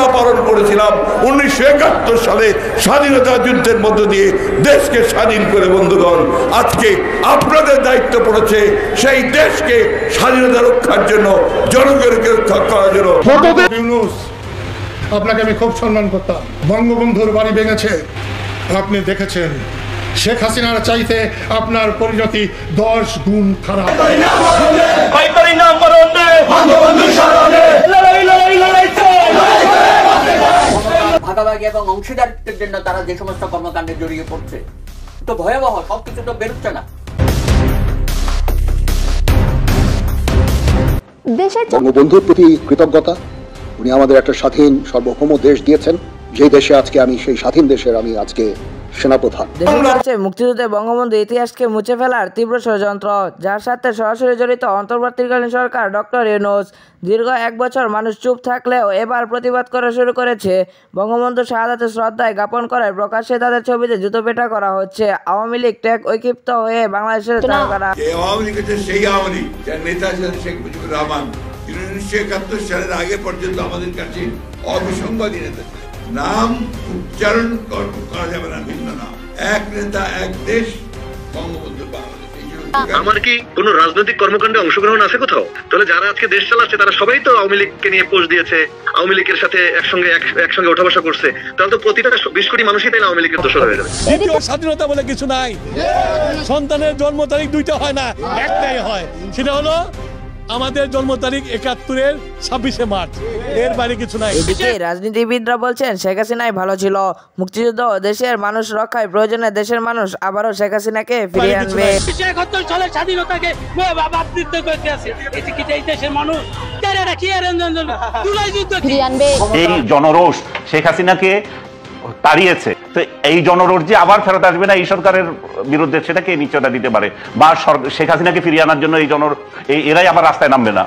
আমরা পালন করেছিলাম 1971 সালে স্বাধীনতা যুদ্ধের মধ্য দিয়ে দেশকে স্বাধীন করে। বন্ধুগণ, আজকে আপনাদের দায়িত্ব পড়েছে সেই দেশকে স্বাধীনতা রক্ষার জন্য, জনগণকে রক্ষা করার জন্য। ইউনূস, আপনাকে আমি খুব সম্মান করতাম। বঙ্গবন্ধুর বাড়ি ভেঙেছে, আপনি দেখেছেন। শেখ হাসিনার চাইতে আপনার পরিণতি 10 গুণ খারাপ। ভাগাভাগি এবং অংশীদারিত্বের জন্য তারা যে সমস্ত কর্মকাণ্ডে জড়িয়ে পড়ছে তো ভয়াবহ, সবকিছু তো বেরোচ্ছে না। বঙ্গবন্ধুর প্রতি কৃতজ্ঞতা, উনি আমাদের একটা স্বাধীন সার্বভৌম দেশ দিয়েছেন, যেই দেশে আজকে আমি, সেই স্বাধীন দেশের আমি আজকে সেনাপ্রধান। মুক্তিযুদ্ধে বঙ্গবন্ধু ইতিহাসকে মুছে ফেলার তীব্র ষড়যন্ত্র, যার সাথে সরাসরি জড়িত অন্তর্বর্তীকালীন সরকার ডক্টর ইউনূস। দীর্ঘ 1 বছর মানুষ চুপ থাকলেও এবার প্রতিবাদ করা শুরু করেছে। বঙ্গবন্ধু শাহাদাতে শ্রদ্ধায় জ্ঞাপন করায় প্রকাশ্যে তাদের ছবিতে জুতোপেটা করা হচ্ছে। আওয়ামী লীগ ত্যাগ ঐক্যিপ্ত হয়ে বাংলাদেশের তারকারা। আওয়ামী লীগ হচ্ছে সেই আওয়ামী লীগ যার নেতা ছিলেন শেখ মুজিবুর রহমান। 1971 সালের আগে পর্যন্ত আমাদের কাছে অবিসংবাদী নেতা ছিলেন। নাম উচ্চারণ করা যাবে না, ভিন্ন নাম। এক নেতা, এক দেশ, বঙ্গবন্ধু বাংলাদেশ। আমার কি কোন রাজনৈতিক কর্মকাণ্ডে অংশগ্রহণ আছে কোথাও? তাহলে যারা আজকে দেশ চালাচ্ছে তারা সবাই তো আওয়ামী লীগকে নিয়ে পোস্ট দিয়েছে, আওয়ামী লীগের সাথে একসঙ্গে ওঠা বসা করছে। তাহলে তো প্রতিটা 20 কোটি মানুষই তাই আওয়ামী লীগের দোষর হয়ে যাবে। দ্বিতীয় স্বাধীনতা বলে কিছু নাই। সন্তানের জন্ম তারিখ 2টা হয় না, একটাই হয়। সেটা হলো আমাদের জন্ম তারিখ 71-এর 26শে মার্চ, এর বাইরে কিছু নাই। এদিকে রাজনীতিবিদরা বলছেন শেখ হাসিনাই ভালো ছিল। মুক্তিযুদ্ধ দেশের মানুষ রক্ষায় প্রয়োজনে দেশের মানুষ আবারও শেখ হাসিনাকে ফিরিয়ে আনবে। এই জনরোষ শেখ হাসিনাকে তাড়িয়েছে, তো এই জনরোষ যে আবার ফেরত আসবে না এই সরকারের বিরুদ্ধে, সেটাকে নিশ্চয়তা দিতে পারে, বা শেখ হাসিনাকে ফিরিয়ে আনার জন্য এরাই আবার রাস্তায় নামবে না।